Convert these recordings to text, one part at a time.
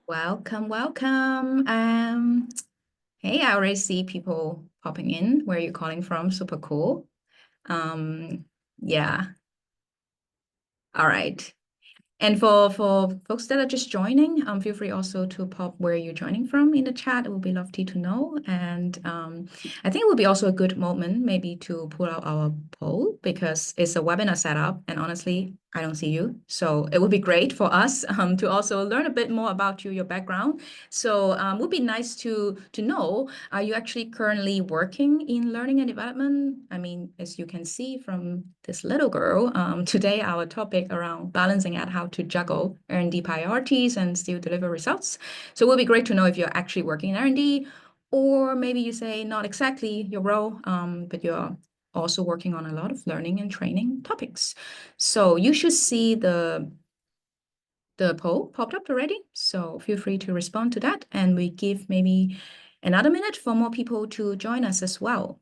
Welcome, welcome. Hey, I already see people popping in. Where are you calling from? Super cool. Um, yeah. All right. And for folks that are just joining, feel free also to pop where you're joining from in the chat. It would be lovely to know. And I think it would be also a good moment maybe to pull out our poll because it's a webinar setup. And honestly, I don't see you. So it would be great for us to also learn a bit more about you, your background. So it would be nice to know, are you actually currently working in learning and development? I mean, as you can see from this little girl, today our topic around balancing out how to juggle R&D priorities and still deliver results. So it would be great to know if you're actually working in R&D, or maybe you say not exactly your role, but you're also working on a lot of learning and training topics. So you should see the poll popped up already. So feel free to respond to that. And we give maybe another minute for more people to join us as well.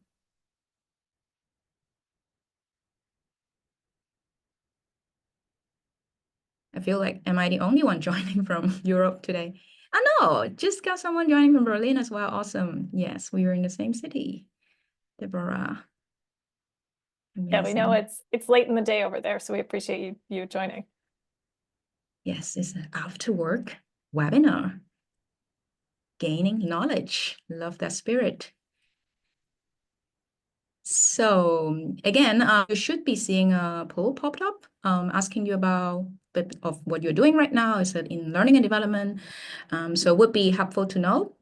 I feel like, am I the only one joining from Europe today? Oh, no, just got someone joining from Berlin as well. Awesome. Yes, we were in the same city. Deborah. Yeah, we know Amazing. it's late in the day over there, so we appreciate you joining. Yes, it's an after work webinar. Gaining knowledge. Love that spirit. So again, you should be seeing a poll popped up asking you about a bit of what you're doing right now. Is it in learning and development? So it would be helpful to know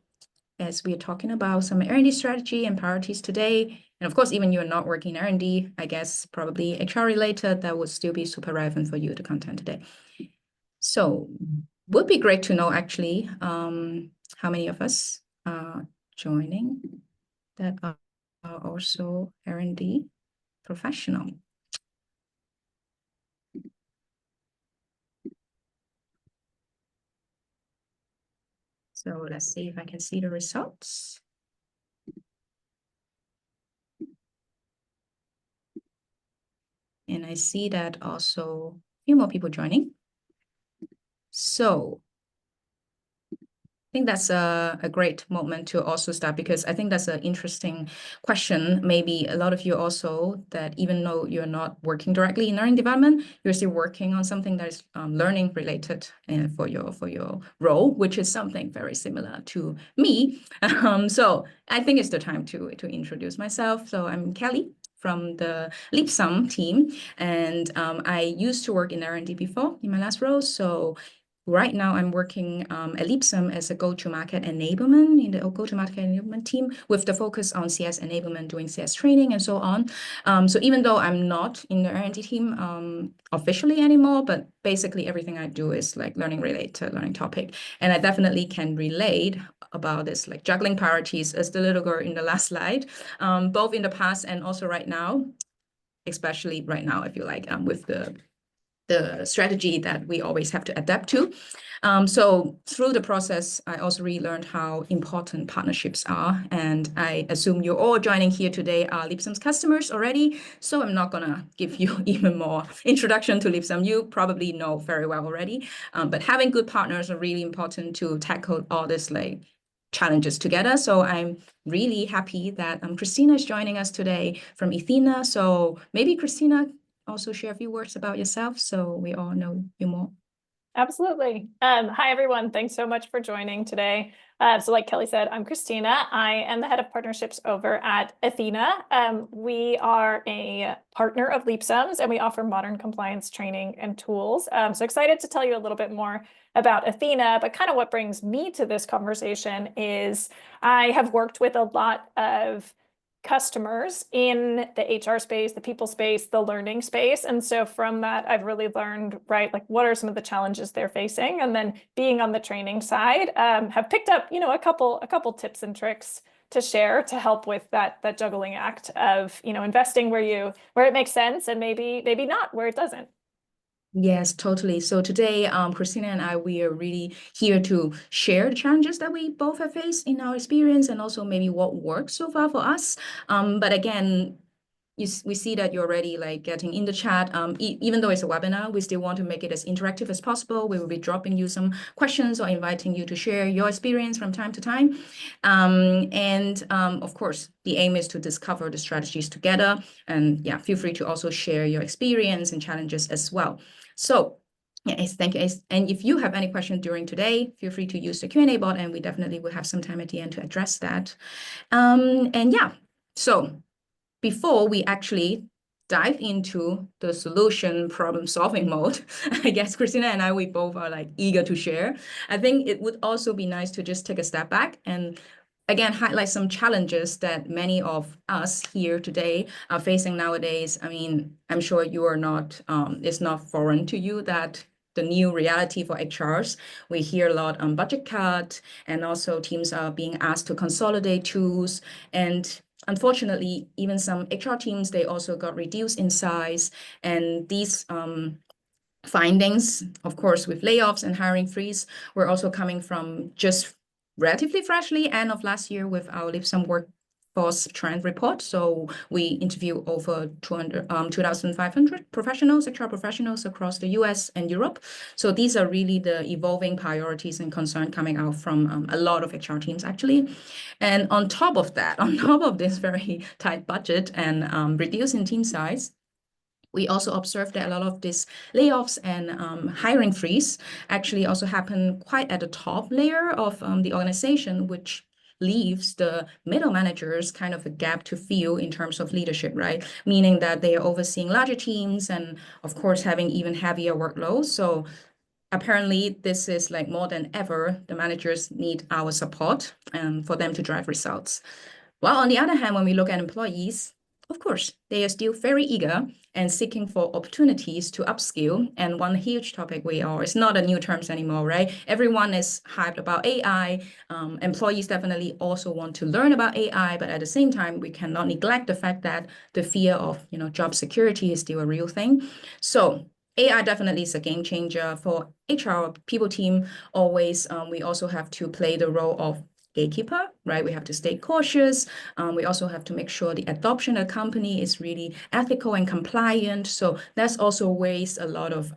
as we are talking about some R&D strategy and priorities today. And of course, even you're not working in R&D, I guess probably HR related, that would still be super relevant for you, the content today. So would be great to know actually how many of us are joining that are also R&D professional. So let's see if I can see the results. And I see that also a few more people joining. So I think that's a great moment to also start because I think that's an interesting question. Maybe a lot of you also that even though you're not working directly in learning development, you're still working on something that is learning related for your role, which is something very similar to me. So I think it's the time to introduce myself. So I'm Kelly from the Leapsome team, and I used to work in R&D before in my last role. So right now, I'm working at Leapsome as a go-to-market enablement in the go-to-market enablement team with the focus on CS enablement, doing CS training and so on. So even though I'm not in the R&D team officially anymore, but basically everything I do is like learning related, learning topic. And I definitely can relate about this like juggling priorities as the little girl in the last slide, both in the past and also right now, especially right now, I feel like with the strategy that we always have to adapt to. So through the process, I also really learned how important partnerships are. And I assume you're all joining here today are Leapsome's customers already. So I'm not going to give you even more introduction to Leapsome. You probably know very well already. But having good partners are really important to tackle all this like challenges together. So I'm really happy that Christina is joining us today from Ethena. So maybe Christina also share a few words about yourself so we all know you more. Absolutely. Hi, everyone. Thanks so much for joining today. So like Kelly said, I'm Christina. I am the head of partnerships over at Ethena. We are a partner of Leapsome's and we offer modern compliance training and tools. So excited to tell you a little bit more about Ethena, but kind of what brings me to this conversation is I have worked with a lot of customers in the HR space, the people space, the learning space. And so from that, I've really learned, right, like what are some of the challenges they're facing? And then being on the training side, have picked up, a couple tips and tricks to share to help with that juggling act of, investing where it makes sense and maybe not where it doesn't. Yes, totally. So today, Christina and I, we are really here to share the challenges that we both have faced in our experience and also maybe what works so far for us. But again, we see that you're already like getting in the chat. Even though it's a webinar, we still want to make it as interactive as possible. We will be dropping you some questions or inviting you to share your experience from time to time. Of course, the aim is to discover the strategies together. And yeah, feel free to also share your experience and challenges as well. So yeah, thank you. And if you have any questions during today, feel free to use the Q&A bot, and we definitely will have some time at the end to address that. And yeah, so before we actually dive into the solution problem-solving mode, I guess Christina and I, we both are like eager to share. I think it would also be nice to just take a step back and again highlight some challenges that many of us here today are facing nowadays. I mean, I'm sure you are not, it's not foreign to you that the new reality for HRs. We hear a lot on budget cut, and also teams are being asked to consolidate tools. And unfortunately, even some HR teams, they also got reduced in size. And these findings, of course, with layoffs and hiring freeze, were also coming from just relatively freshly end of last year with our Leapsome workforce trend report. So we interview over 2,500 professionals, HR professionals across the US and Europe. So these are really the evolving priorities and concern coming out from a lot of HR teams actually. And on top of that, on top of this very tight budget and reducing team size, we also observed that a lot of these layoffs and hiring freeze actually also happen quite at the top layer of the organization, which leaves the middle managers kind of a gap to fill in terms of leadership, right? Meaning that they are overseeing larger teams and, of course, having even heavier workloads. So apparently, this is like more than ever, the managers need our support for them to drive results. While on the other hand, when we look at employees, of course, they are still very eager and seeking for opportunities to upskill. And one huge topic it's not a new terms anymore, right? Everyone is hyped about AI. Employees definitely also want to learn about AI, but at the same time, we cannot neglect the fact that the fear of job security is still a real thing. So AI definitely is a game changer for HR people team. Always, we also have to play the role of gatekeeper, right? We have to stay cautious. We also have to make sure the adoption of the company is really ethical and compliant. So that's also ways a lot of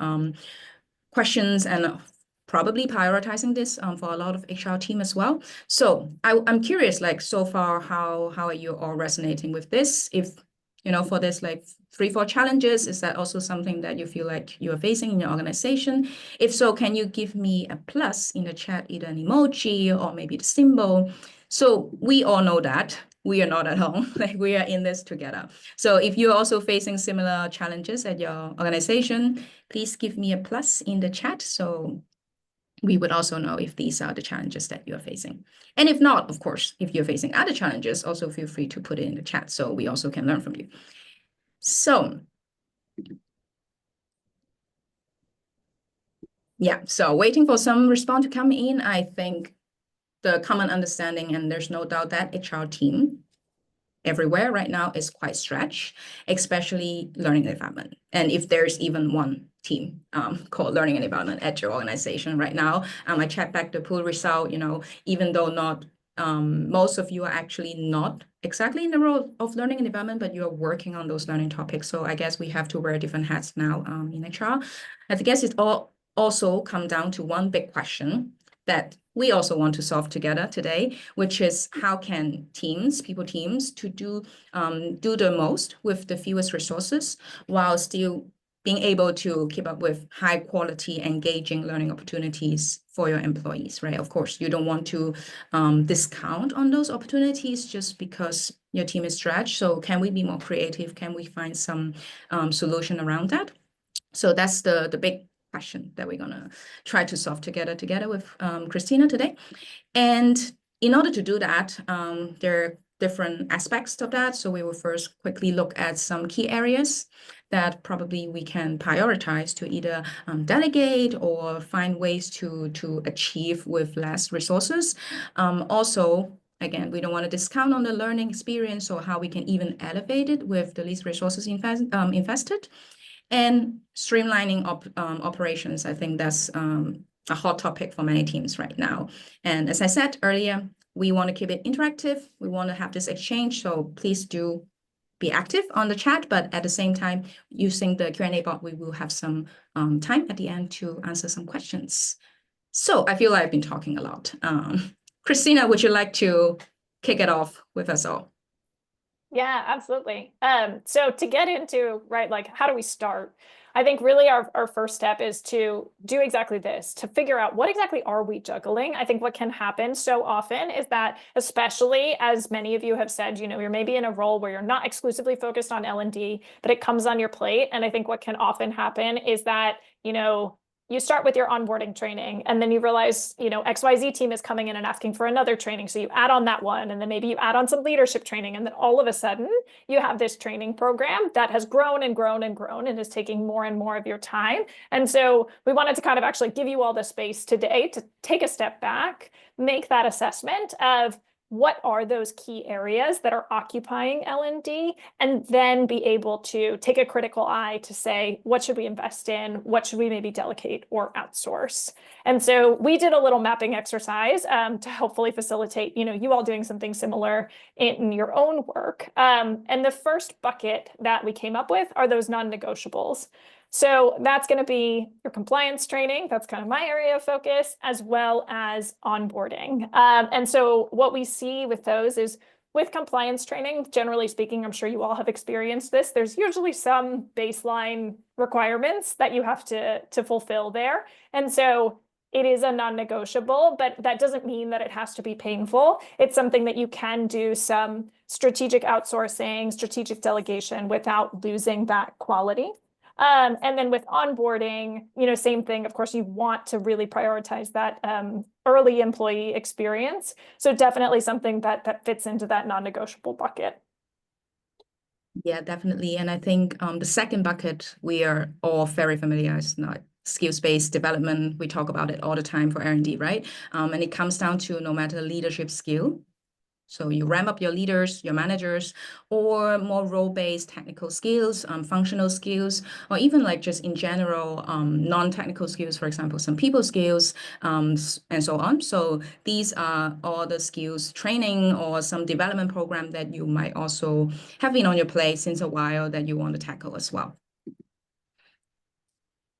questions and probably prioritizing this for a lot of HR team as well. So I'm curious, like so far, how are you all resonating with this? If for this like 3-4 challenges, is that also something that you feel like you are facing in your organization? If so, can you give me a plus in the chat, either an emoji or maybe the symbol? So we all know that we are not at home, like we are in this together. So if you're also facing similar challenges at your organization, please give me a plus in the chat. So we would also know if these are the challenges that you're facing. And if not, of course, if you're facing other challenges, also feel free to put it in the chat so we also can learn from you. So yeah, so waiting for some response to come in. I think the common understanding, and there's no doubt that HR team everywhere right now is quite stretched, especially learning and development. And if there's even one team called learning and development at your organization right now, I checked back the pool result, even though not most of you are actually not exactly in the role of learning and development, but you're working on those learning topics. So I guess we have to wear different hats now in HR. I guess it all also come down to one big question that we also want to solve together today, which is how can people teams to do the most with the fewest resources while still being able to keep up with high quality, engaging learning opportunities for your employees, right? Of course, you don't want to discount on those opportunities just because your team is stretched. So can we be more creative? Can we find some solution around that? So that's the big question that we're gonna try to solve together with Christina today. And in order to do that, there are different aspects of that. So we will first quickly look at some key areas that probably we can prioritize to either delegate or find ways to achieve with less resources. Also, again, we don't want to discount on the learning experience or how we can even elevate it with the least resources invested. And streamlining operations, I think that's a hot topic for many teams right now. And as I said earlier, we want to keep it interactive. We want to have this exchange. So please do be active on the chat, but at the same time, using the Q&A bot, we will have some time at the end to answer some questions. So I feel like I've been talking a lot. Christina, would you like to kick it off with us all? Yeah, absolutely. So to get into, right, like how do we start? I think really our first step is to do exactly this, to figure out what exactly are we juggling. I think what can happen so often is that, especially as many of you have said, you know, you're maybe in a role where you're not exclusively focused on L&D, but it comes on your plate. And I think what can often happen is that, you know, you start with your onboarding training and then you realize, you know, XYZ team is coming in and asking for another training. So you add on that one, and then maybe you add on some leadership training. And then all of a sudden you have this training program that has grown and grown and grown and is taking more and more of your time. And so we wanted to kind of actually give you all the space today to take a step back, make that assessment of what are those key areas that are occupying L&D, and then be able to take a critical eye to say, what should we invest in? What should we maybe delegate or outsource? And so we did a little mapping exercise to hopefully facilitate, you know, you all doing something similar in your own work. And the first bucket that we came up with are those non-negotiables. So that's going to be your compliance training. That's kind of my area of focus, as well as onboarding. And so what we see with those is with compliance training, generally speaking, I'm sure you all have experienced this. There's usually some baseline requirements that you have to fulfill there. And so it is a non-negotiable, but that doesn't mean that it has to be painful. It's something that you can do some strategic outsourcing, strategic delegation without losing that quality. And then with onboarding, you know, same thing. Of course, you want to really prioritize that early employee experience. So definitely something that fits into that non-negotiable bucket. Yeah, definitely. And I think the second bucket, we are all very familiar. It's not skills-based development. We talk about it all the time for R&D, right? And it comes down to no matter leadership skill. So you ramp up your leaders, your managers, or more role-based technical skills, functional skills, or even like just in general, non-technical skills, for example, some people skills, and so on. So these are all the skills training or some development program that you might also have been on your plate since a while that you want to tackle as well.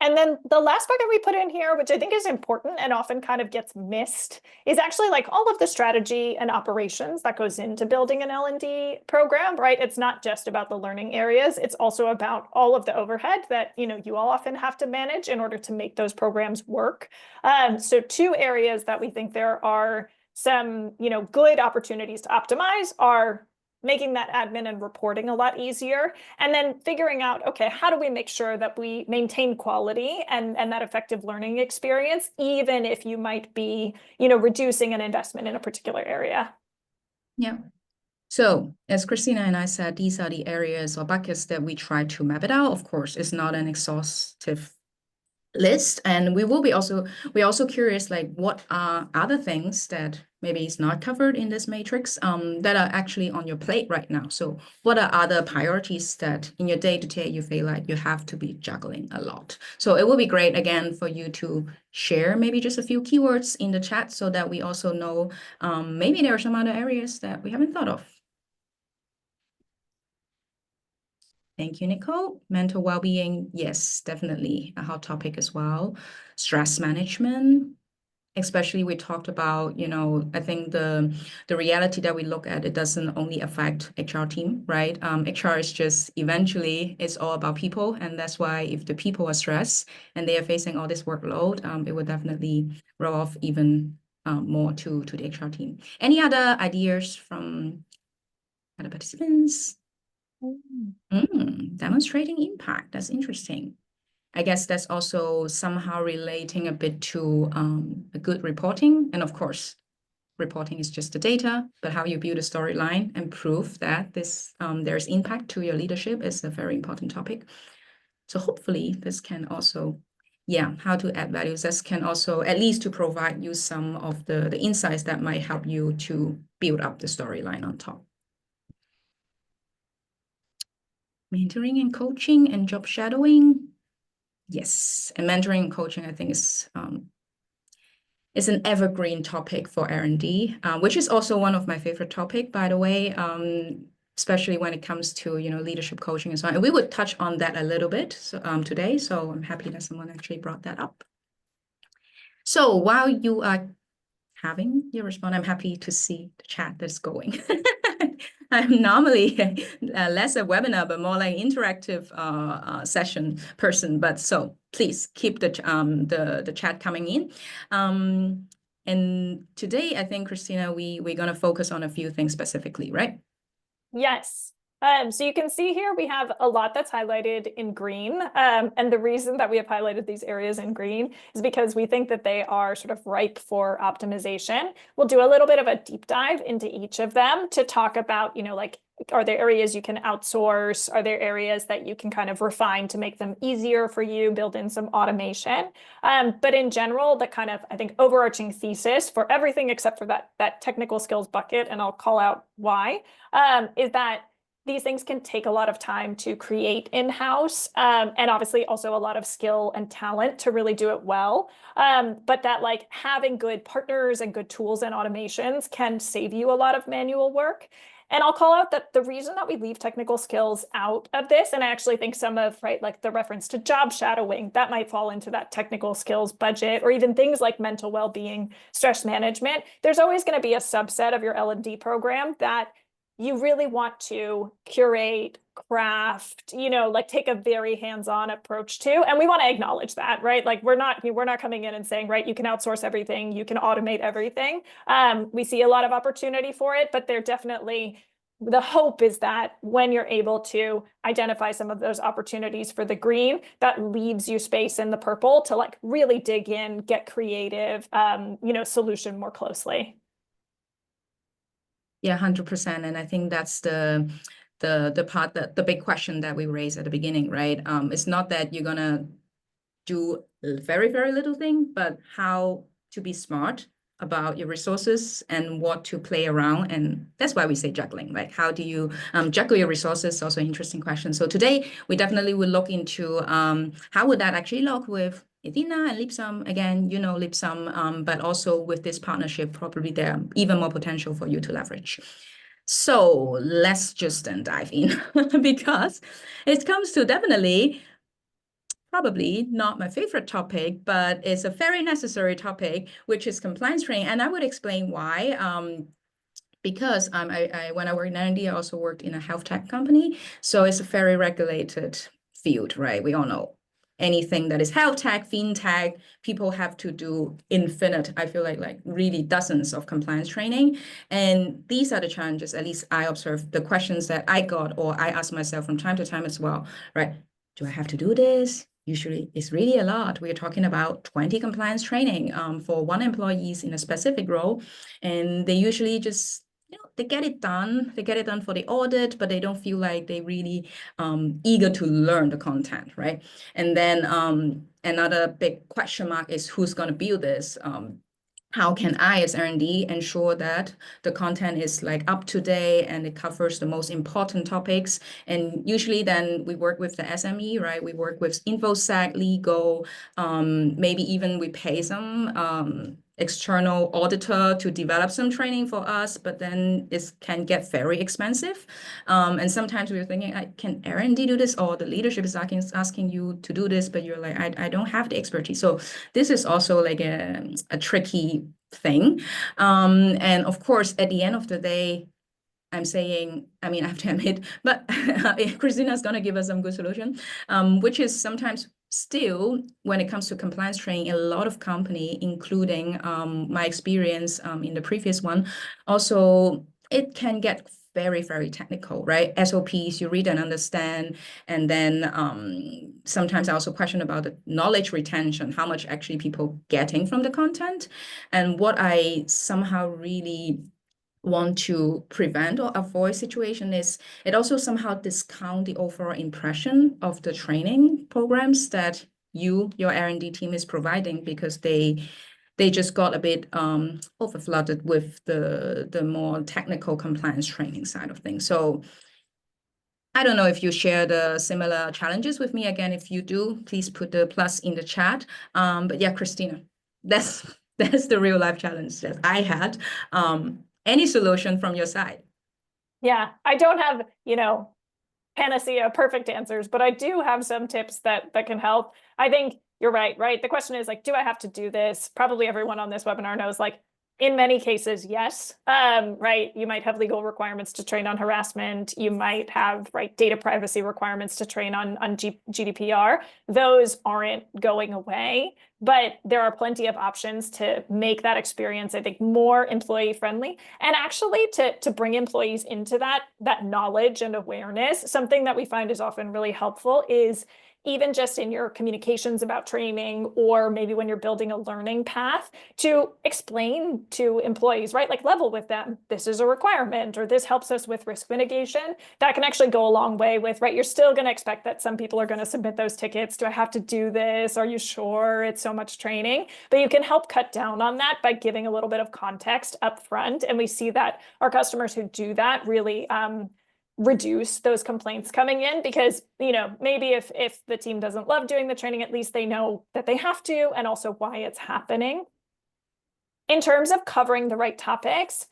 And then the last bucket we put in here, which I think is important and often kind of gets missed, is actually like all of the strategy and operations that goes into building an L&D program, right? It's not just about the learning areas. It's also about all of the overhead that, you know, you all often have to manage in order to make those programs work. So two areas that we think there are some, you know, good opportunities to optimize are making that admin and reporting a lot easier, and then figuring out, okay, how do we make sure that we maintain quality and that effective learning experience, even if you might be, you know, reducing an investment in a particular area. Yeah. So as Christina and I said, these are the areas or buckets that we try to map it out. Of course, it's not an exhaustive list, and we're also curious, like, what are other things that maybe is not covered in this matrix that are actually on your plate right now. So what are other priorities that in your day-to-day you feel like you have to be juggling a lot? So it will be great again for you to share maybe just a few keywords in the chat so that we also know maybe there are some other areas that we haven't thought of. Thank you, Nicole. Mental well-being, yes, definitely a hot topic as well. Stress management, especially we talked about, you know, I think the reality that we look at, it doesn't only affect HR team, right? HR is just eventually it's all about people, and that's why if the people are stressed and they are facing all this workload, it would definitely roll off even more to the HR team. Any other ideas from other participants? Demonstrating impact. That's interesting. I guess that's also somehow relating a bit to a good reporting. And of course, reporting is just the data, but how you build a storyline and prove that this there's impact to your leadership is a very important topic. So hopefully this can also, yeah, how to add values. This can also at least to provide you some of the insights that might help you to build up the storyline on top. Mentoring and coaching and job shadowing. Yes, and mentoring and coaching, I think, is an evergreen topic for R&D, which is also one of my favorite topic, by the way. especially when it comes to, leadership coaching and so on. And we would touch on that a little bit today. So I'm happy that someone actually brought that up. So while you are having your response, I'm happy to see the chat that's going. I'm normally less a webinar, but more like interactive session person. But so please keep the chat coming in. And today, I think, Christina, we're going to focus on a few things specifically, right? Yes. So you can see here we have a lot that's highlighted in green. And the reason that we have highlighted these areas in green is because we think that they are sort of ripe for optimization. We'll do a little bit of a deep dive into each of them to talk about, like, are there areas you can outsource? Are there areas that you can kind of refine to make them easier for you, build in some automation? But in general, the kind of, I think, overarching thesis for everything except for that technical skills bucket, and I'll call out why, is that these things can take a lot of time to create in-house, and obviously also a lot of skill and talent to really do it well. But that like having good partners and good tools and automations can save you a lot of manual work. And I'll call out that the reason that we leave technical skills out of this, and I actually think some of, right, like the reference to job shadowing, that might fall into that technical skills budget, or even things like mental well-being, stress management. There's always going to be a subset of your L&D program that you really want to curate, craft, like take a very hands-on approach to. And we want to acknowledge that, right? Like we're not coming in and saying, right, you can outsource everything, you can automate everything. We see a lot of opportunity for it, but the hope is that when you're able to identify some of those opportunities for the green, that leaves you space in the purple to like really dig in, get creative, solution more closely. Yeah, 100%. And I think that's the part, that the big question that we raised at the beginning, right? It's not that you're gonna do a very, very little thing, but how to be smart about your resources and what to play around. And that's why we say juggling, like how do you juggle your resources? Also an interesting question. So today we definitely will look into how would that actually look with Ethena and Leapsome. Again, Leapsome, but also with this partnership, probably there are even more potential for you to leverage. So let's just then dive in because it comes to definitely probably not my favorite topic, but it's a very necessary topic, which is compliance training. And I would explain why. Because when I worked in R&D, I also worked in a health tech company. So it's a very regulated field, right? We all know anything that is health tech, fintech, people have to do infinite, I feel like really dozens of compliance training. And these are the challenges, at least I observed, the questions that I got or I ask myself from time to time as well, right? Do I have to do this? Usually it's really a lot. We're talking about 20 compliance training for one employee in a specific role. And they usually just they get it done. They get it done for the audit, but they don't feel like they really eager to learn the content, right? And then another big question mark is who's going to build this? How can I, as R&D, ensure that the content is like up to date and it covers the most important topics? And usually then we work with the SME, right? We work with InfoSec, legal, maybe even we pay some external auditor to develop some training for us, but then it can get very expensive. And sometimes we're thinking, can R&D do this? Or the leadership is asking you to do this, but you're like, I don't have the expertise. So this is also like a tricky thing. And of course, at the end of the day, I'm saying, I have to admit, but Christina's going to give us some good solution, which is sometimes still, when it comes to compliance training, a lot of company, including my experience in the previous one, also it can get very, very technical, right? SOPs, you read and understand. And then sometimes I also question about the knowledge retention, how much actually people getting from the content. And what I somehow really want to prevent or avoid situation is it also somehow discount the overall impression of the training programs that your R&D team is providing, because they just got a bit overflooded with the more technical compliance training side of things. So I don't know if you share the similar challenges with me. Again, if you do, please put the plus in the chat. But yeah, Christina, that's the real life challenge that I had. Any solution from your side? Yeah, I don't have, panacea perfect answers, but I do have some tips that can help. I think you're right? The question is like, do I have to do this? Probably everyone on this webinar knows like, in many cases, yes. Right. You might have legal requirements to train on harassment. You might have data privacy requirements to train on GDPR. Those aren't going away, but there are plenty of options to make that experience, I think, more employee friendly, and actually to bring employees into that knowledge and awareness. Something that we find is often really helpful is even just in your communications about training, or maybe when you're building a learning path, to explain to employees, right? Like level with them, this is a requirement, or this helps us with risk mitigation. That can actually go a long way with, right? You're still going to expect that some people are going to submit those tickets. Do I have to do this? Are you sure? It's so much training. But you can help cut down on that by giving a little bit of context up front. And we see that our customers who do that really reduce those complaints coming in, because maybe if the team doesn't love doing the training, at least they know that they have to, and also why it's happening. In terms of covering the right topics,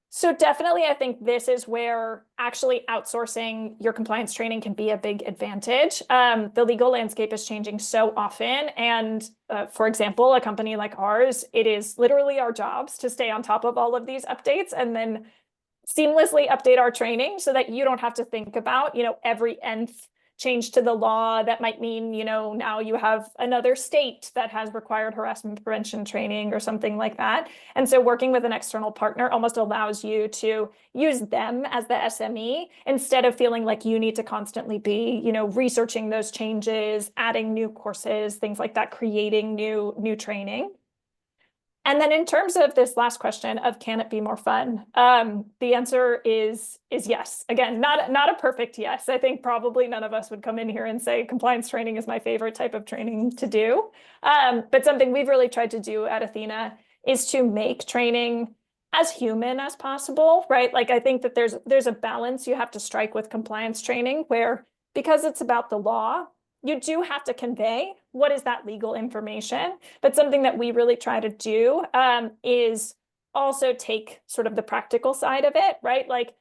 so definitely I think this is where actually outsourcing your compliance training can be a big advantage. The legal landscape is changing so often, and for example, a company like ours, it is literally our jobs to stay on top of all of these updates and then seamlessly update our training so that you don't have to think about, every nth change to the law. That might mean, now you have another state that has required harassment prevention training or something like that. And so working with an external partner almost allows you to use them as the SME instead of feeling like you need to constantly be, researching those changes, adding new courses, things like that, creating new training. And then in terms of this last question of can it be more fun? The answer is yes. Again, not a perfect yes. I think probably none of us would come in here and say compliance training is my favorite type of training to do. But something we've really tried to do at Ethena is to make training as human as possible, right? Like I think that there's a balance you have to strike with compliance training where, because it's about the law, you do have to convey what is that legal information. But something that we really try to do is also take sort of the practical side of it, right? Like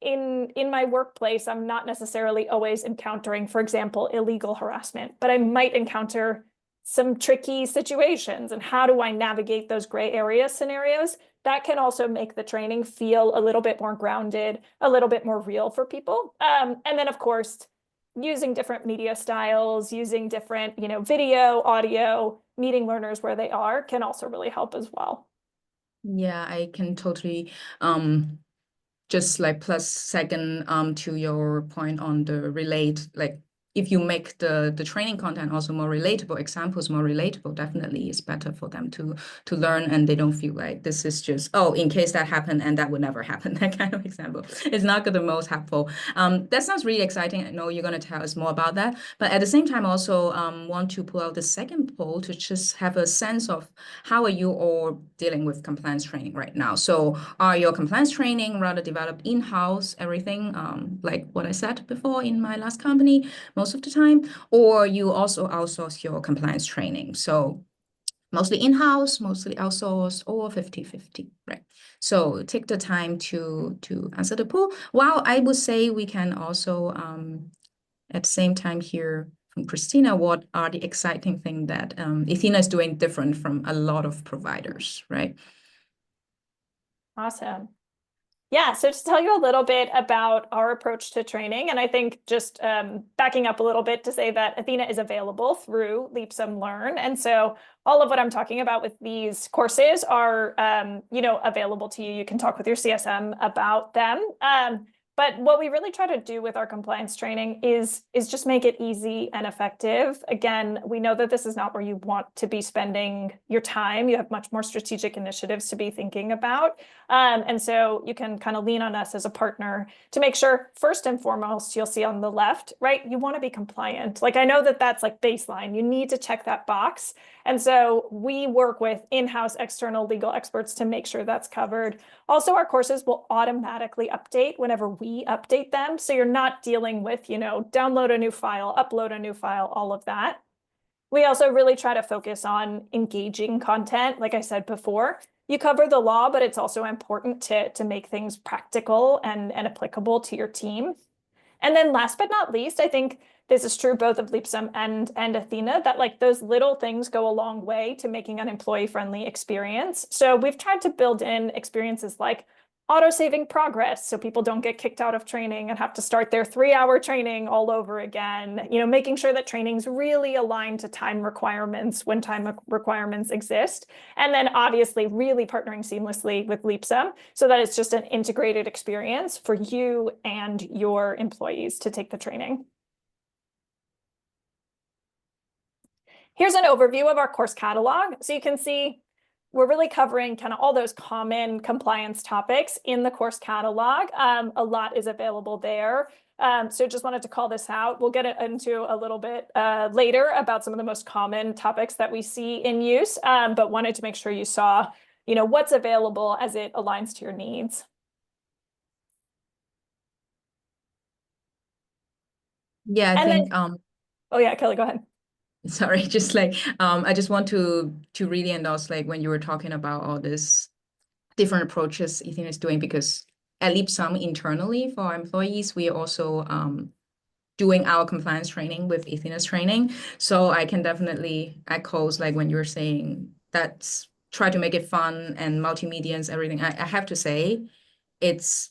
in my workplace, I'm not necessarily always encountering, for example, illegal harassment, but I might encounter some tricky situations. And how do I navigate those gray area scenarios? That can also make the training feel a little bit more grounded, a little bit more real for people. And then, of course, using different media styles, using different, video, audio, meeting learners where they are can also really help as well. Yeah, I can totally just like plus second to your point on the relate, like if you make the training content also more relatable, examples more relatable, definitely it's better for them to learn, and they don't feel like this is just, oh, in case that happened and that would never happen, that kind of example. It's not the most helpful. That sounds really exciting. I know you're going to tell us more about that, but at the same time also want to pull out the second poll to just have a sense of how are you all dealing with compliance training right now. So are your compliance training rather developed in-house, everything like what I said before in my last company, most of the time, or you also outsource your compliance training? So mostly in-house, mostly outsourced, or 50-50, right? So take the time to answer the poll. While I would say we can also at the same time hear from Christina, what are the exciting things that Ethena is doing different from a lot of providers, right? Awesome. Yeah, so to tell you a little bit about our approach to training, and I think just backing up a little bit to say that Ethena is available through Leapsome Learn. And so all of what I'm talking about with these courses are, available to you. You can talk with your CSM about them. But what we really try to do with our compliance training is just make it easy and effective. Again, we know that this is not where you want to be spending your time. You have much more strategic initiatives to be thinking about. And so you can kind of lean on us as a partner to make sure, first and foremost, you'll see on the left, right? You want to be compliant. Like, I know that that's like baseline. You need to check that box. And so we work with in-house external legal experts to make sure that's covered. Also, our courses will automatically update whenever we update them. So you're not dealing with, download a new file, upload a new file, all of that. We also really try to focus on engaging content, like I said before. you cover the law, but it's also important to make things practical and applicable to your team. And then last but not least, I think this is true both of Leapsome and Ethena, that like those little things go a long way to making an employee-friendly experience. So we've tried to build in experiences like auto-saving progress so people don't get kicked out of training and have to start their 3-hour training all over again. You know, making sure that training's really aligned to time requirements when time requirements exist. And then obviously really partnering seamlessly with Leapsome so that it's just an integrated experience for you and your employees to take the training. Here's an overview of our course catalog. So you can see we're really covering kind of all those common compliance topics in the course catalog. A lot is available there. So just wanted to call this out. We'll get into a little bit later about some of the most common topics that we see in use, but wanted to make sure you saw, you know, what's available as it aligns to your needs. Yeah, I And think then, oh yeah, Kelly, go ahead. sorry, just like I just want to really endorse like when you were talking about all this different approaches Ethena is doing, because at Leapsome internally for our employees, we are also doing our compliance training with Ethena's training. So I can definitely echo like when you're saying that's try to make it fun and multimedia and everything. I have to say it's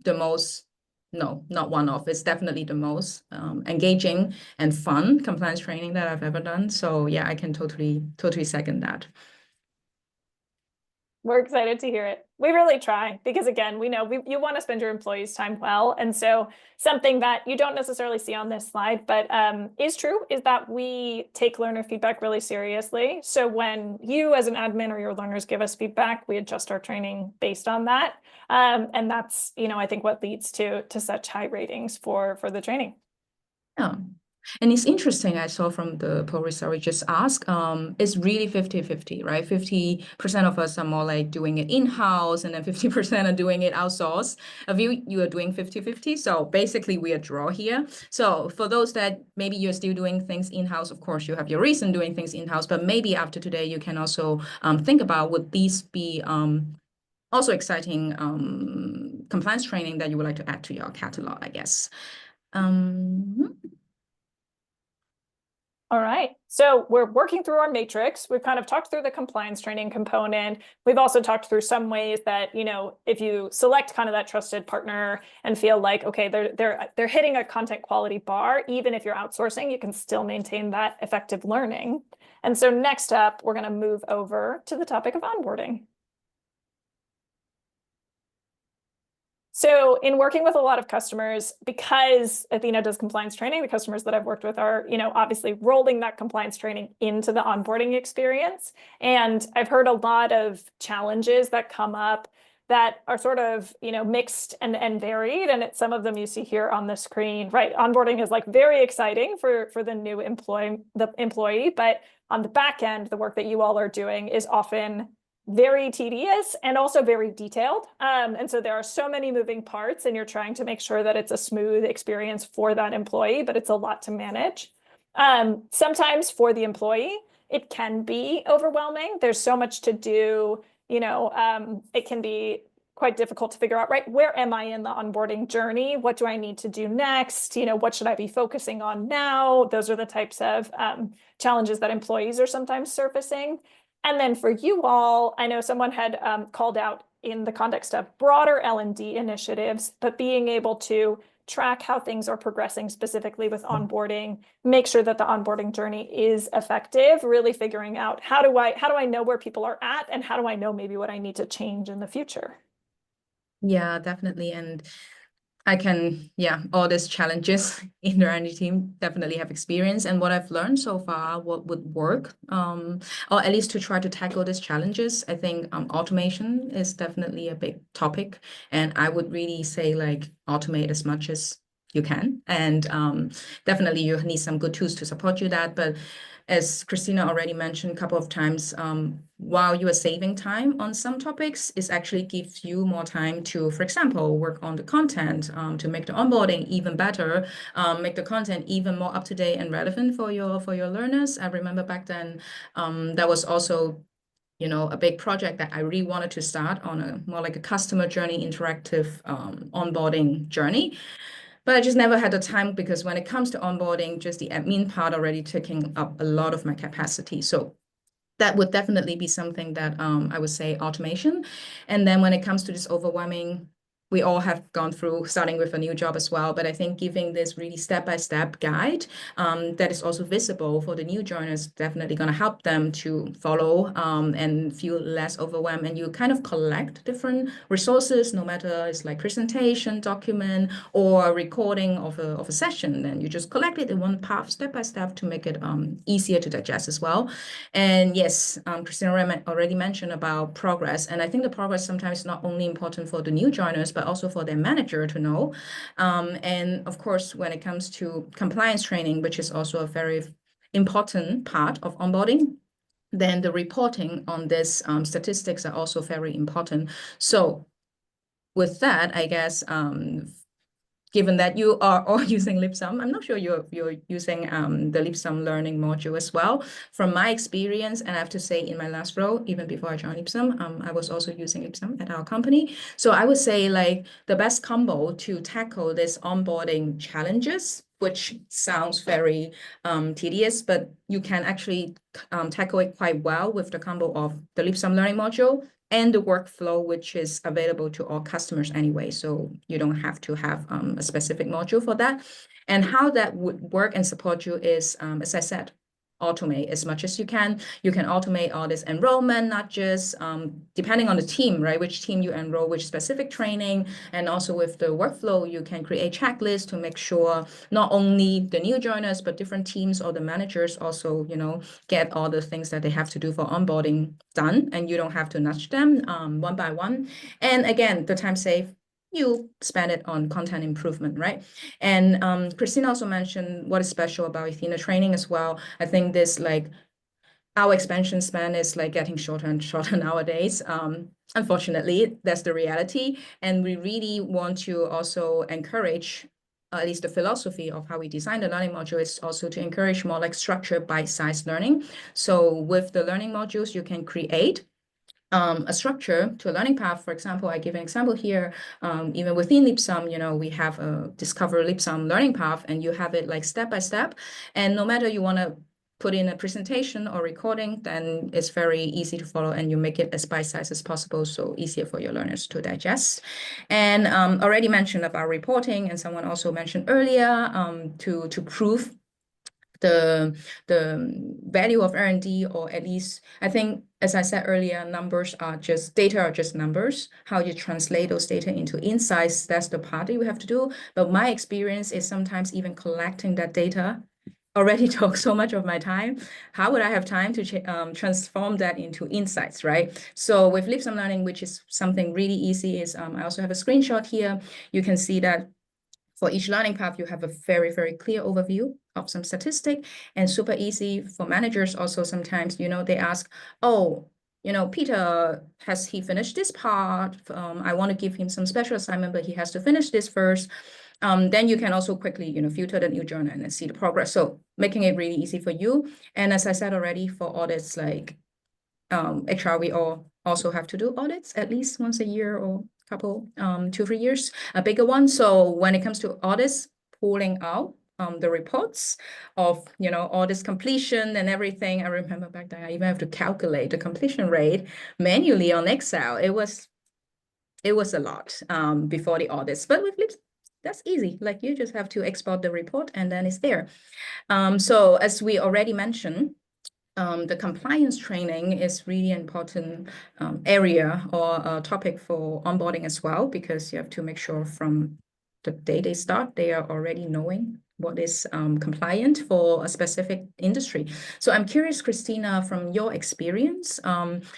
the most, no, not one of, it's definitely the most engaging and fun compliance training that I've ever done. So yeah, I can totally second that. We're excited to hear it. We really try because, again, we know you want to spend your employees' time well. And so something that you don't necessarily see on this slide, but is true, is that we take learner feedback really seriously. So when you as an admin or your learners give us feedback, we adjust our training based on that. And that's, you know, I think what leads to such high ratings for the training. Yeah. And it's interesting, I saw from the poll result we just asked, it's really 50-50, right? 50% of us are more like doing it in-house, and then 50% are doing it outsourced. Of you are doing 50-50. So basically we are draw here. So for those that maybe you're still doing things in-house, of course, you have your reason doing things in-house, but maybe after today, you can also think about, would these be also exciting compliance training that you would like to add to your catalog, I guess. All right, so we're working through our matrix. We've kind of talked through the compliance training component. We've also talked through some ways that, you know, if you select kind of that trusted partner and feel like, okay, they're hitting a content quality bar, even if you're outsourcing, you can still maintain that effective learning. And so next up, we're going to move over to the topic of onboarding. So in working with a lot of customers, because Ethena does compliance training, the customers that I've worked with are, you know, obviously rolling that compliance training into the onboarding experience. And I've heard a lot of challenges that come up that are sort of, you know, mixed and varied. And it's some of them you see here on the screen, right? Onboarding is like very exciting for the new employee, but on the back end, the work that you all are doing is often very tedious and also very detailed. And so there are so many moving parts, and you're trying to make sure that it's a smooth experience for that employee, but it's a lot to manage. Sometimes for the employee, it can be overwhelming. There's so much to do, you know, it can be quite difficult to figure out, right, where am I in the onboarding journey? What do I need to do next? You know, what should I be focusing on now? Those are the types of challenges that employees are sometimes surfacing. And then for you all, I know someone had called out in the context of broader L&D initiatives, but being able to track how things are progressing specifically with onboarding, make sure that the onboarding journey is effective, really figuring out how do I know where people are at, and how do I know maybe what I need to change in the future? Yeah, definitely. And I can, yeah, all these challenges in the R&D team definitely have experience. And what I've learned so far, what would work, or at least to try to tackle these challenges, I think automation is definitely a big topic. And I would really say like automate as much as you can. And definitely you need some good tools to support you that. But as Christina already mentioned a couple of times, while you are saving time on some topics, it actually gives you more time to, for example, work on the content to make the onboarding even better, make the content even more up to date and relevant for your learners. I remember back then that was also you know, a big project that I really wanted to start on a more like a customer journey interactive onboarding journey. But I just never had the time because when it comes to onboarding, just the admin part already taking up a lot of my capacity. So that would definitely be something that I would say automation. And then when it comes to this overwhelming, we all have gone through starting with a new job as well. But I think giving this really step-by-step guide that is also visible for the new joiners, definitely going to help them to follow and feel less overwhelmed. And you kind of collect different resources, no matter it's like presentation, document, or recording of a session. Then you just collect it in one path, step by step, to make it easier to digest as well. And yes, Christina already mentioned about progress. And I think the progress sometimes is not only important for the new joiners, but also for their manager to know. And of course, when it comes to compliance training, which is also a very important part of onboarding, then the reporting on this statistics are also very important. So with that, I guess, given that you are all using Leapsome, I'm not sure you're using the Leapsome learning module as well. From my experience, and I have to say in my last role, even before I joined Leapsome, I was also using Leapsome at our company. So I would say like the best combo to tackle this onboarding challenges, which sounds very tedious, but you can actually tackle it quite well with the combo of the Leapsome learning module and the workflow, which is available to all customers anyway. So you don't have to have a specific module for that. And how that would work and support you is, as I said, automate as much as you can. You can automate all this enrollment, not just depending on the team, right? Which team you enroll, which specific training, and also with the workflow, you can create checklists to make sure not only the new joiners, but different teams or the managers also, you know, get all the things that they have to do for onboarding done, and you don't have to nudge them one by one. And again, the time save, you spend it on content improvement, right? And Christina also mentioned what is special about Ethena training as well. I think this like our expansion span is like getting shorter and shorter nowadays. Unfortunately, that's the reality. And we really want to also encourage, at least the philosophy of how we design the learning module is also to encourage more like structured bite-sized learning. So with the learning modules, you can create a structure to a learning path. For example, I give an example here. Even within Leapsome, you know, we have a Discover Leapsome learning path, and you have it like step by step. And no matter you want to put in a presentation or recording, then it's very easy to follow, and you make it as bite-sized as possible, so easier for your learners to digest. And already mentioned about reporting, and someone also mentioned earlier to prove the value of R&D, or at least I think, as I said earlier, data are just numbers. How you translate those data into insights, that's the part that you have to do. But my experience is sometimes even collecting that data already took so much of my time. How would I have time to transform that into insights, right? So with Leapsome Learning, which is something really easy, is I also have a screenshot here. You can see that for each learning path, you have a very, very clear overview of some statistic, and super easy for managers. Also, sometimes, you know, they ask, oh, you know, Peter, has he finished this part? I want to give him some special assignment, but he has to finish this first. Then you can also quickly, you know, filter the new journal and see the progress. So making it really easy for you. And as I said already, for audits like HR, we all also have to do audits at least once a year or couple 2-3 years, a bigger one. So when it comes to audits, pulling out the reports of, you know, audits completion and everything. I remember back then I even have to calculate the completion rate manually on Excel. It was a lot before the audits, but with Leapsome, that's easy. Like you just have to export the report and then it's there. So as we already mentioned, the compliance training is really an important area or a topic for onboarding as well, because you have to make sure from the day they start, they are already knowing what is compliant for a specific industry. So I'm curious, Christina, from your experience,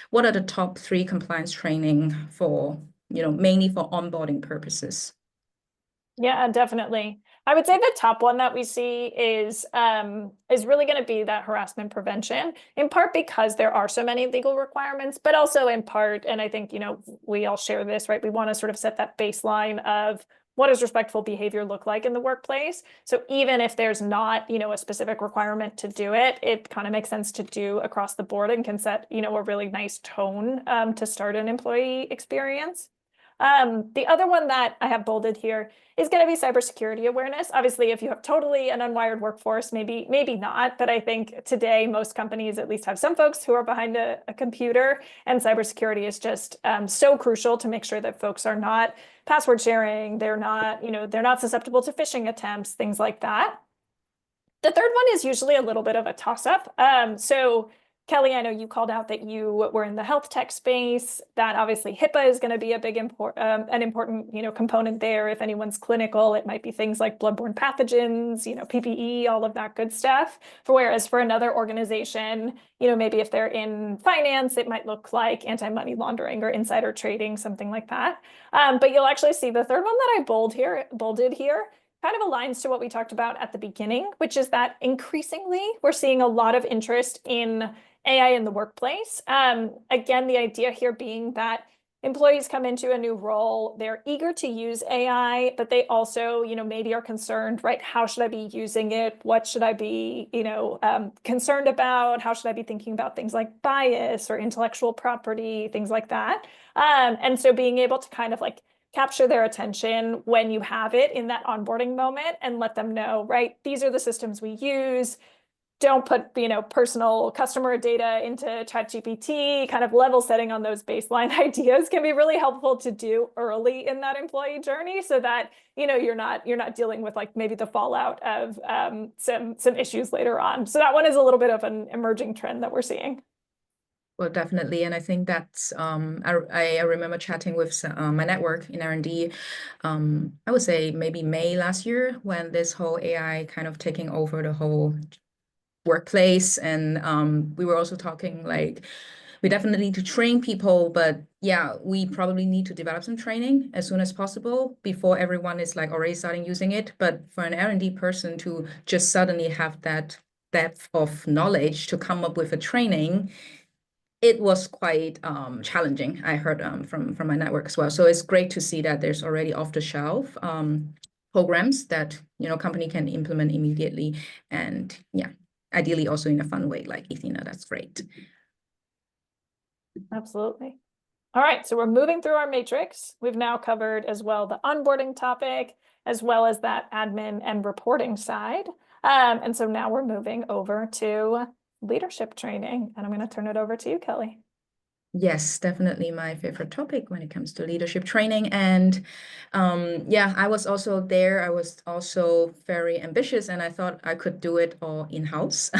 what are the top 3 compliance training for, you know, mainly for onboarding purposes? Yeah, definitely. I would say the top one that we see is really going to be that harassment prevention, in part because there are so many legal requirements, but also in part, and I think, you know, we all share this, right? We want to sort of set that baseline of what does respectful behavior look like in the workplace? So even if there's not, a specific requirement to do it, it kind of makes sense to do across the board and can set, a really nice tone to start an employee experience. The other one that I have bolded here is going to be cybersecurity awareness. Obviously, if you have totally an unwired workforce, maybe not. But I think today most companies at least have some folks who are behind a computer, and cybersecurity is just so crucial to make sure that folks are not password sharing, they're not susceptible to phishing attempts, things like that. The third one is usually a little bit of a toss-up. So Kelly, I know you called out that you were in the health tech space. That obviously HIPAA is going to be a big an important component there. If anyone's clinical, it might be things like bloodborne pathogens, PPE, all of that good stuff. Whereas for another organization, maybe if they're in finance, it might look like anti-money laundering or insider trading, something like that. But you'll actually see the third one that I bolded here kind of aligns to what we talked about at the beginning, which is that increasingly we're seeing a lot of interest in AI in the workplace. Again, the idea here being that employees come into a new role, they're eager to use AI, but they also, maybe are concerned, right? How should I be using it? What should I be, concerned about? How should I be thinking about things like bias or intellectual property, things like that? And so being able to kind of like capture their attention when you have it in that onboarding moment and let them know, right? These are the systems we use. Don't put, personal customer data into ChatGPT. Kind of level setting on those baseline ideas can be really helpful to do early in that employee journey, so that you're not dealing with like maybe the fallout of some issues later on. So that one is a little bit of an emerging trend that we're seeing. Well, definitely. And I think that's, I remember chatting with my network in R&D, I would say maybe May last year, when this whole AI kind of taking over the whole workplace. And we were also talking like, we definitely need to train people, but yeah, we probably need to develop some training as soon as possible before everyone is like already starting using it. But for an R&D person to just suddenly have that depth of knowledge to come up with a training, it was quite challenging. I heard from my network as well. So it's great to see that there's already off-the-shelf programs that company can implement immediately, and yeah, ideally also in a fun way like Ethena. That's great. Absolutely. All right, so we're moving through our matrix. We've now covered as well the onboarding topic, as well as that admin and reporting side. And so now we're moving over to leadership training, and I'm going to turn it over to you, Kelly. Yes, definitely my favorite topic when it comes to leadership training. And yeah, I was also there. I was also very ambitious, and I thought I could do it all in-house,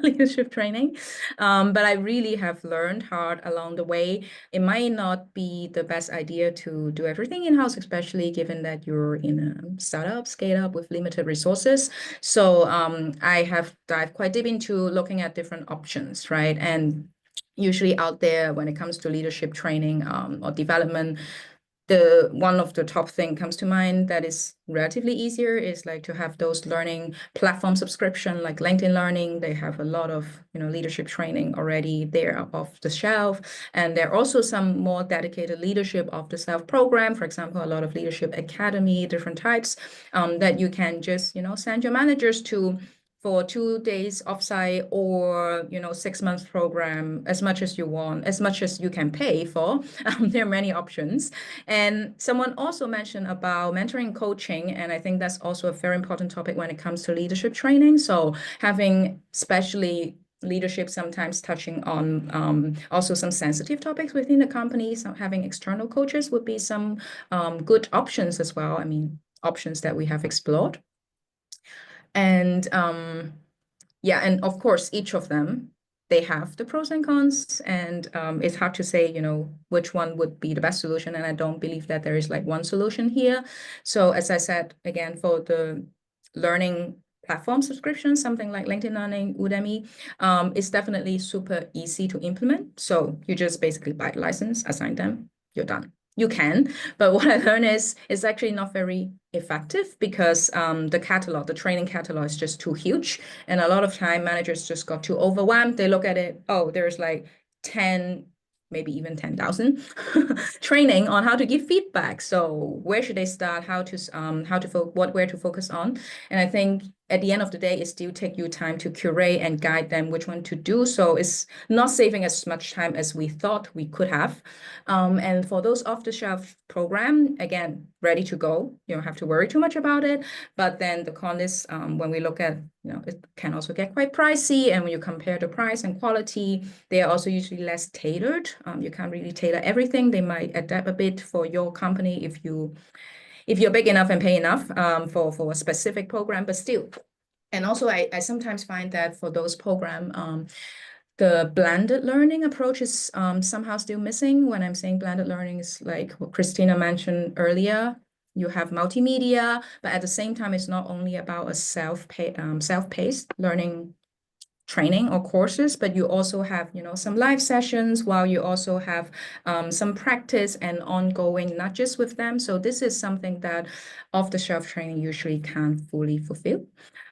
leadership training. But I really have learned hard along the way. It might not be the best idea to do everything in-house, especially given that you're in a startup, scale up with limited resources. So I have dived quite deep into looking at different options, right? And usually out there when it comes to leadership training or development, one of the top thing comes to mind that is relatively easier is like to have those learning platform subscription like LinkedIn Learning. They have a lot of leadership training already there off the shelf, and there are also some more dedicated leadership off the shelf program. For example, a lot of leadership academy, different types that you can just send your managers to for 2 days offsite, or 6 months program, as much as you want, as much as you can pay for. There are many options. And someone also mentioned about mentoring coaching, and I think that's also a very important topic when it comes to leadership training. So having especially leadership sometimes touching on also some sensitive topics within the company, so having external coaches would be some good options as well. I mean, options that we have explored. And yeah, and of course, each of them, they have the pros and cons, and it's hard to say, which one would be the best solution. And I don't believe that there is like one solution here. So as I said, again, for the learning platform subscription, something like LinkedIn Learning, Udemy, it's definitely super easy to implement. So you just basically buy the license, assign them, you're done. You can, but what I learned is it's actually not very effective, because the training catalog is just too huge. And a lot of time managers just got too overwhelmed. They look at it, oh, there's like 10 maybe even 10,000 training on how to give feedback. So where should they start? Where to focus on? And I think at the end of the day, it still take you time to curate and guide them which one to do. So it's not saving as much time as we thought we could have. And for those off-the-shelf program, again, ready to go. You don't have to worry too much about it. But then the con is when we look at, it can also get quite pricey. And when you compare the price and quality, they are also usually less tailored. You can't really tailor everything. They might adapt a bit for your company if you're big enough and pay enough for a specific program, but still. And also, I sometimes find that for those programs, the blended learning approach is somehow still missing. When I'm saying blended learning, is like what Christina mentioned earlier. You have multimedia, but at the same time, it's not only about a self-paced learning training or courses, but you also have, some live sessions, while you also have some practice and ongoing, not just with them. So this is something that off-the-shelf training usually can't fully fulfill.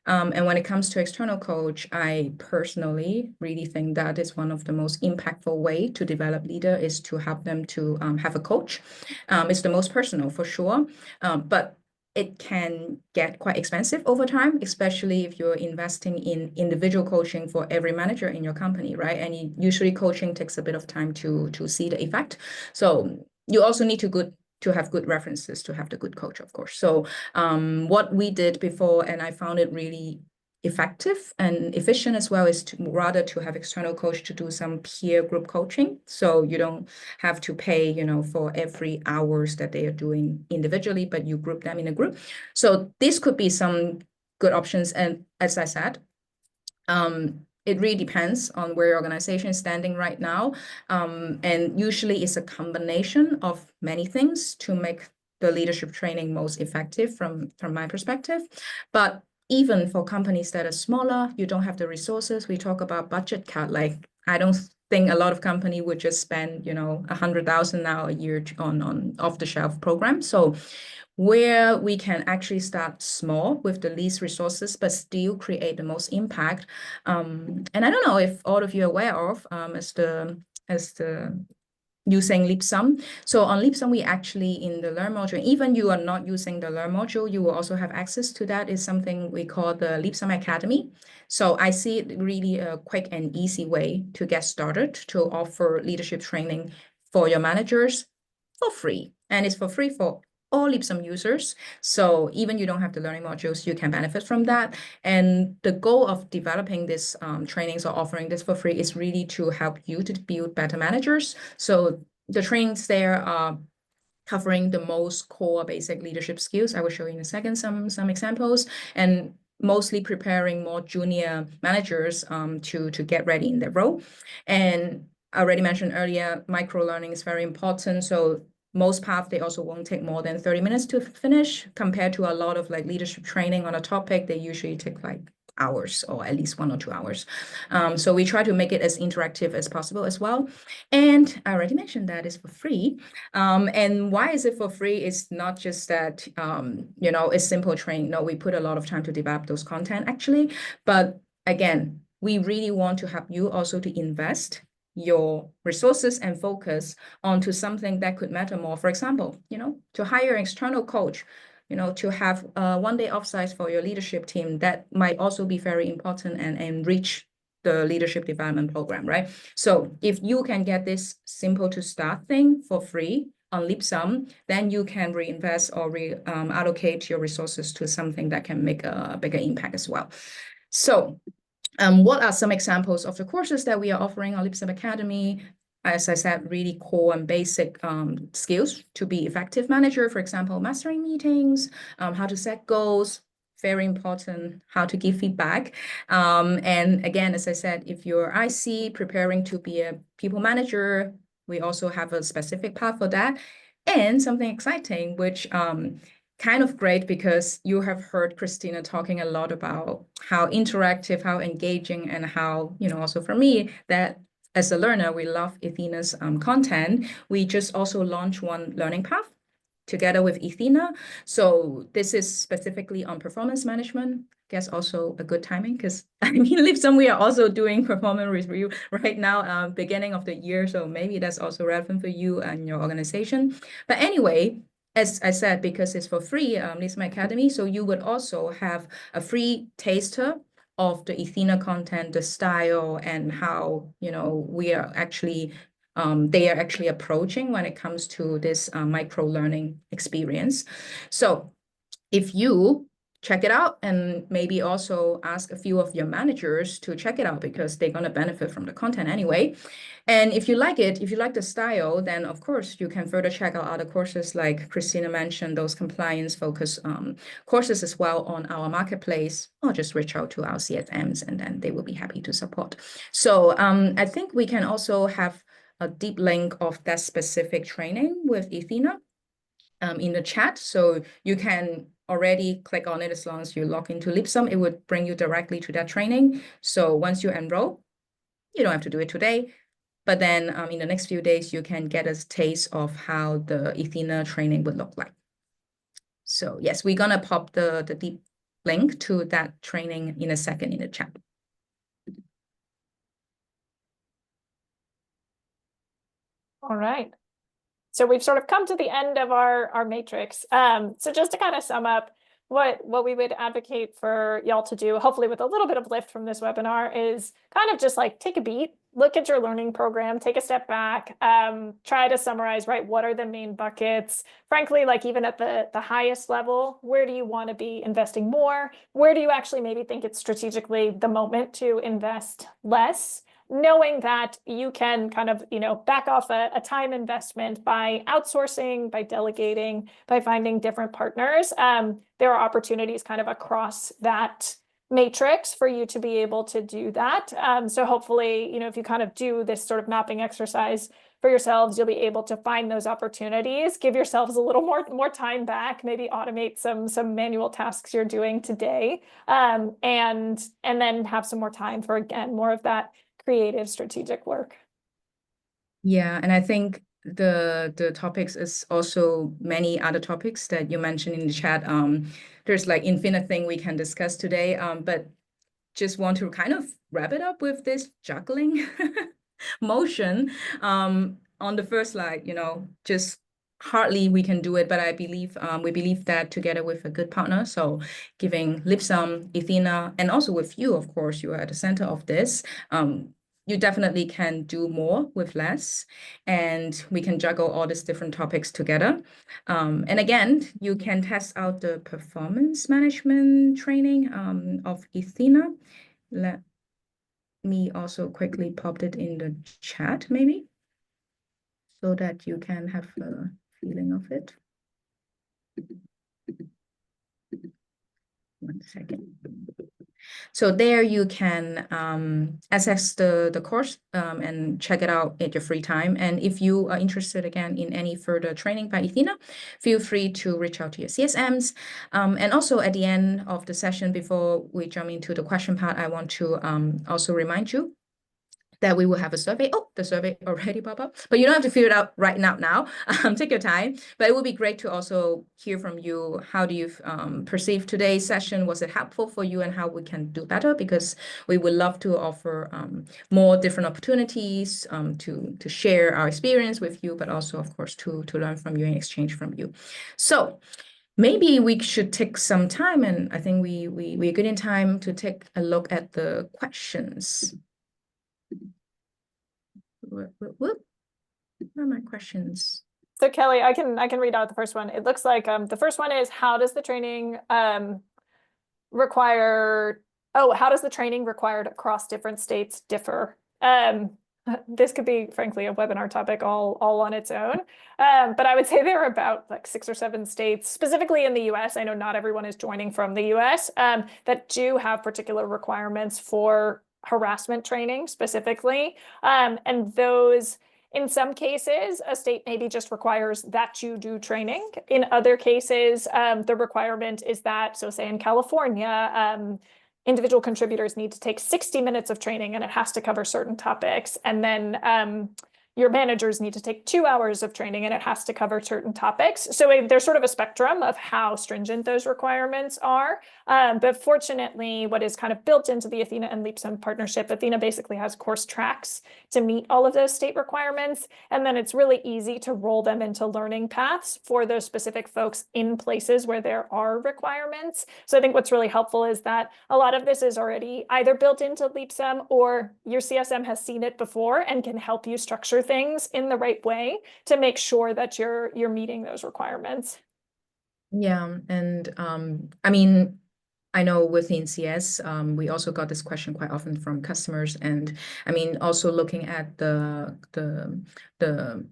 And when it comes to external coach, I personally really think that is one of the most impactful way to develop leader is to help them to have a coach. It's the most personal for sure, but it can get quite expensive over time, especially if you're investing in individual coaching for every manager in your company, right? And usually coaching takes a bit of time to see the effect. So you also need to have good references to have the good coach, of course. So what we did before, and I found it really effective and efficient as well, is to have external coach to do some peer group coaching. So you don't have to pay, for every hours that they are doing individually, but you group them in a group. So this could be some good options. And as I said, it really depends on where your organization is standing right now. And usually it's a combination of many things to make the leadership training most effective from my perspective. But even for companies that are smaller, you don't have the resources. We talk about budget cut. Like, I don't think a lot of company would just spend, 100,000 now a year on off-the-shelf programs. So where we can actually start small with the least resources, but still create the most impact. And I don't know if all of you are aware of as the using Leapsome. So on Leapsome, we actually in the Learn module, even you are not using the Learn module, you will also have access to that. Is something we call the Leapsome Academy. So I see it really a quick and easy way to get started to offer leadership training for your managers for free. And it's for free for all Leapsome users. So even you don't have the learning modules, you can benefit from that. And the goal of developing this trainings or offering this for free is really to help you to build better managers. So the trainings there are covering the most core basic leadership skills. I will show you in a second some examples, and mostly preparing more junior managers to get ready in their role. And I already mentioned earlier, micro learning is very important. So most paths, they also won't take more than 30 minutes to finish, compared to a lot of like leadership training on a topic. They usually take like hours, or at least 1 or 2 hours. So we try to make it as interactive as possible as well. And I already mentioned that it's for free. And why is it for free? It's not just that, it's simple training. No, we put a lot of time to develop those content actually. But again, we really want to help you also to invest your resources and focus onto something that could matter more. For example, to hire an external coach, to have 1 day offsite for your leadership team, that might also be very important and enrich the leadership development program, right? So if you can get this simple to start thing for free on Leapsome, then you can reinvest or allocate your resources to something that can make a bigger impact as well. So what are some examples of the courses that we are offering on Leapsome Academy? As I said, really core and basic skills to be effective manager. For example, mastering meetings, how to set goals, very important, how to give feedback. And again, as I said, if you're IC preparing to be a people manager, we also have a specific path for that. And something exciting, which kind of great, because you have heard Christina talking a lot about how interactive, how engaging, and how, also for me, that as a learner, we love Ethena's content. We just also launched one learning path together with Ethena. So this is specifically on performance management. Guess also a good timing because I mean, Leapsome, we are also doing performance review right now, beginning of the year. So maybe that's also relevant for you and your organization. But anyway, as I said, because it's for free, Leapsome Academy, so you would also have a free taster of the Ethena content, the style, and how, you know, we are actually they are actually approaching when it comes to this micro learning experience. So if you check it out and maybe also ask a few of your managers to check it out because they're going to benefit from the content anyway. And if you like it, if you like the style, then of course you can further check out other courses like Christina mentioned, those compliance focus courses as well on our marketplace, or just reach out to our CSMs and then they will be happy to support. So I think we can also have a deep link of that specific training with Ethena in the chat. So you can already click on it as long as you log into Leapsome. It would bring you directly to that training. So once you enroll, you don't have to do it today. But then in the next few days, you can get a taste of how the Ethena training would look like. So yes, we're going to pop the deep link to that training in a second in the chat. All right. So we've sort of come to the end of our matrix. So just to kind of sum up what we would advocate for y'all to do, hopefully with a little bit of lift from this webinar, is kind of just like take a beat, look at your learning program, take a step back, try to summarize, right? What are the main buckets? Frankly, like even at the highest level, where do you want to be investing more? Where do you actually maybe think it's strategically the moment to invest less? Knowing that you can kind of, you know, back off a time investment by outsourcing, by delegating, by finding different partners. There are opportunities kind of across that matrix for you to be able to do that. So hopefully, you know, if you kind of do this sort of mapping exercise for yourselves, you'll be able to find those opportunities, give yourselves a little more time back, maybe automate some manual tasks you're doing today, and then have some more time for, again, more of that creative strategic work. Yeah, and I think the topics is also many other topics that you mentioned in the chat. There's like infinite thing we can discuss today, but just want to kind of wrap it up with this juggling motion. On the first slide, you know, just hardly we can do it, but I believe we believe that together with a good partner, so giving Leapsome, Ethena, and also with you, of course, you are at the center of this. You definitely can do more with less, and we can juggle all these different topics together. And again, you can test out the performance management training of Ethena. Let me also quickly pop it in the chat, maybe, so that you can have a feeling of it. 1 second. So there you can access the course and check it out at your free time. And if you are interested again in any further training by Ethena, feel free to reach out to your CSMs. And also at the end of the session, before we jump into the question part, I want to also remind you that we will have a survey. Oh, the survey already popped up, but you don't have to fill it out right now. Take your time, but it would be great to also hear from you. How do you perceive today's session? Was it helpful for you, and how we can do better? Because we would love to offer more different opportunities to share our experience with you, but also, of course, to learn from you and exchange from you. So maybe we should take some time, and I think we're good in time to take a look at the questions. What are my questions? So Kelly, I can read out the first one. It looks like the first one is, how does the training required across different states differ? This could be, frankly, a webinar topic all on its own. But I would say there are about like 6 or 7 states, specifically in the US. I know not everyone is joining from the US, that do have particular requirements for harassment training specifically. And those, in some cases, a state maybe just requires that you do training. In other cases, the requirement is that, so say in California, individual contributors need to take 60 minutes of training, and it has to cover certain topics. And then your managers need to take 2 hours of training and it has to cover certain topics. So there's sort of a spectrum of how stringent those requirements are. But fortunately, what is kind of built into the Ethena and Leapsome partnership, Ethena basically has course tracks to meet all of those state requirements. And then it's really easy to roll them into learning paths for those specific folks in places where there are requirements. So I think what's really helpful is that a lot of this is already either built into Leapsome or your CSM has seen it before and can help you structure things in the right way to make sure that you're meeting those requirements. Yeah, and I mean, I know within CS, we also got this question quite often from customers, and I mean, also looking at the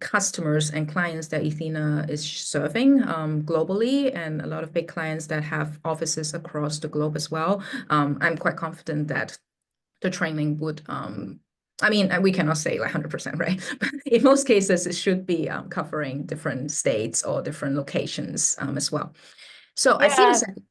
customers and clients that Ethena is serving globally, and a lot of big clients that have offices across the globe as well. I'm quite confident that the training would. I mean, we cannot say like 100%, right? But in most cases, it should be covering different states or different locations as well. So I see the second.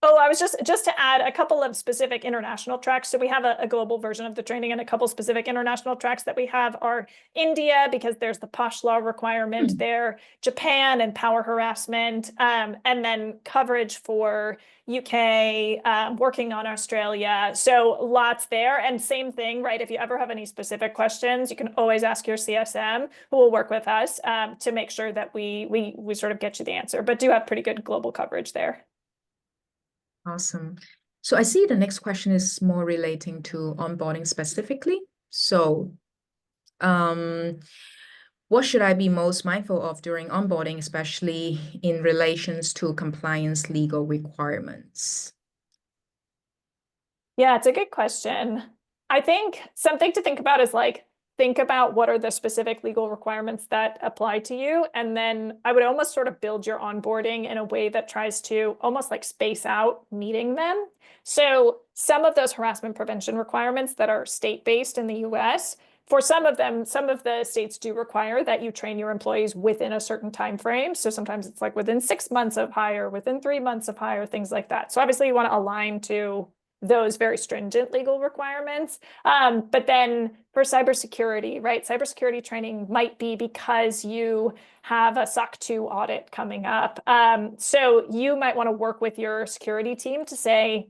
Oh, I was just to add a couple of specific international tracks. So we have a global version of the training, and a couple specific international tracks that we have are India, because there's the POSH law requirement there, Japan and power harassment, and then coverage for UK, working on Australia. So lots there. And same thing, right? If you ever have any specific questions, you can always ask your CSM, who will work with us to make sure that we sort of get you the answer, but do have pretty good global coverage there. Awesome. So I see the next question is more relating to onboarding specifically. So what should I be most mindful of during onboarding, especially in relations to compliance legal requirements? Yeah, it's a good question. I think something to think about is like, think about what are the specific legal requirements that apply to you. And then I would almost sort of build your onboarding in a way that tries to almost like space out meeting them. So some of those harassment prevention requirements that are state-based in the US, for some of them, some of the states do require that you train your employees within a certain time frame. So sometimes it's like within 6 months of hire, within 3 months of hire, things like that. So obviously you want to align to those very stringent legal requirements. But then for cybersecurity, right? Cybersecurity training might be because you have a SOC 2 audit coming up. So you might want to work with your security team to say,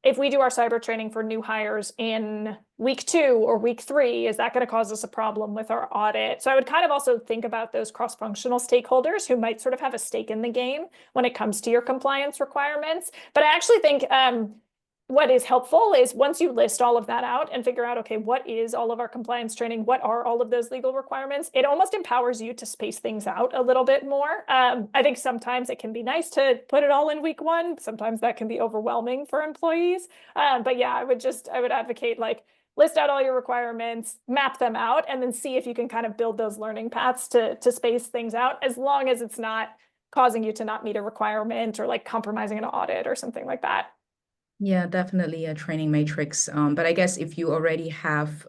if we do our cyber training for new hires in week 2 or week 3, is that going to cause us a problem with our audit? So I would kind of also think about those cross-functional stakeholders who might sort of have a stake in the game when it comes to your compliance requirements. But I actually think what is helpful is once you list all of that out and figure out, okay, what is all of our compliance training? What are all of those legal requirements? It almost empowers you to space things out a little bit more. I think sometimes it can be nice to put it all in week 1. Sometimes that can be overwhelming for employees. But yeah, I would advocate like list out all your requirements, map them out, and then see if you can kind of build those learning paths to space things out, as long as it's not causing you to not meet a requirement or like compromising an audit or something like that. Yeah, definitely a training matrix. But I guess if you already have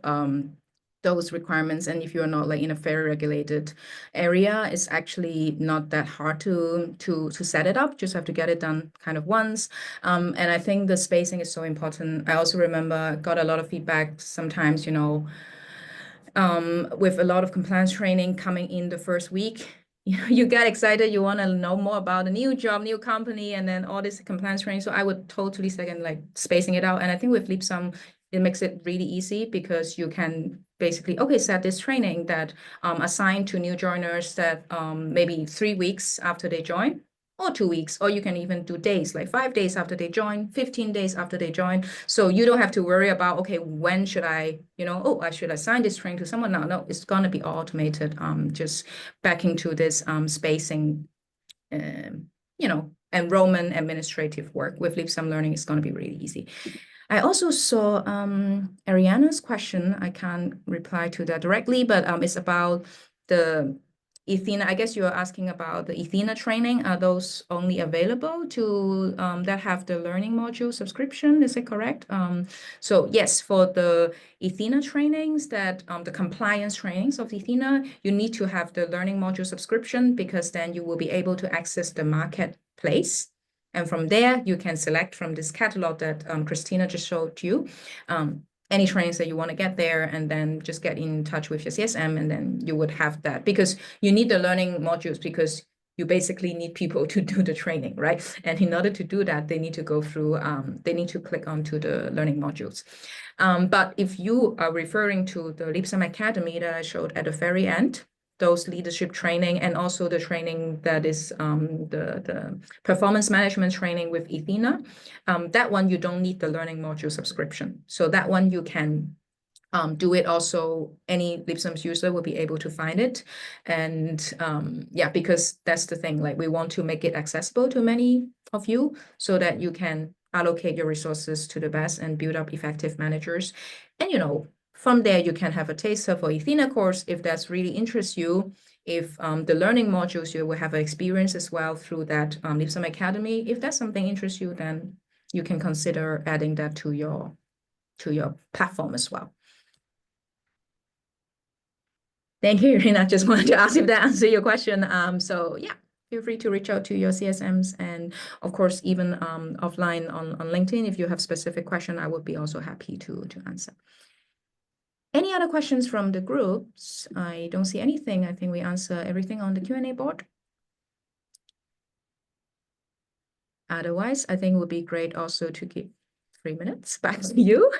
those requirements, and if you're not like in a very regulated area, it's actually not that hard to set it up. Just have to get it done kind of once. And I think the spacing is so important. I also remember got a lot of feedback sometimes, you know, with a lot of compliance training coming in the first week. You get excited, you want to know more about a new job, new company, and then all this compliance training. So I would totally second like spacing it out. And I think with Leapsome, it makes it really easy because you can basically, okay, set this training that assigned to new joiners that maybe 3 weeks after they join, or 2 weeks, or you can even do days, like 5 days after they join, 15 days after they join. So you don't have to worry about, okay, when should I, you know, oh, I should assign this training to someone now. No, it's going to be all automated. Just back into this spacing, you know, enrollment administrative work with Leapsome Learning is going to be really easy. I also saw Ariana's question. I can't reply to that directly, but it's about the Ethena. I guess you're asking about the Ethena training. Are those only available to that have the learning module subscription? Is it correct? So yes, for the Ethena trainings, that the compliance trainings of Ethena, you need to have the learning module subscription, because then you will be able to access the marketplace. And from there, you can select from this catalog that Christina just showed you. any trainings that you want to get there, and then just get in touch with your CSM, and then you would have that, because you need the learning modules, because you basically need people to do the training, right? And in order to do that, they need to go through, they need to click onto the learning modules. But if you are referring to the Leapsome Academy that I showed at the very end, those leadership training, and also the training that is the performance management training with Ethena, that one you don't need the learning module subscription. So that one you can do it also, any Leapsome user will be able to find it. And yeah, because that's the thing, like we want to make it accessible to many of you so that you can allocate your resources to the best and build up effective managers. And, you know, from there, you can have a taster for Ethena course if that's really interests you. If the learning modules, you will have an experience as well through that Leapsome Academy. If that's something interests you, then you can consider adding that to your platform as well. Thank you, Irina. Just wanted to ask if that answered your question. So yeah, feel free to reach out to your CSMs, and of course, even offline on LinkedIn, if you have specific question, I would be also happy to answer. Any other questions from the groups? I don't see anything. I think we answer everything on the Q&A board. Otherwise, I think it would be great also to give 3 minutes back to you.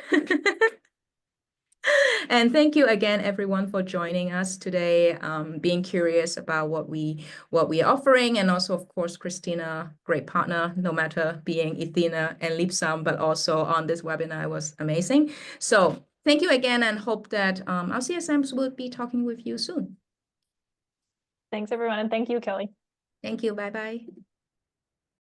And thank you again, everyone, for joining us today, being curious about what we are offering. And also, of course, Christina, great partner, no matter being Ethena and Leapsome, but also on this webinar was amazing. So thank you again, and hope that our CSMs will be talking with you soon. Thanks, everyone. And thank you, Kelly. Thank you. Bye-bye.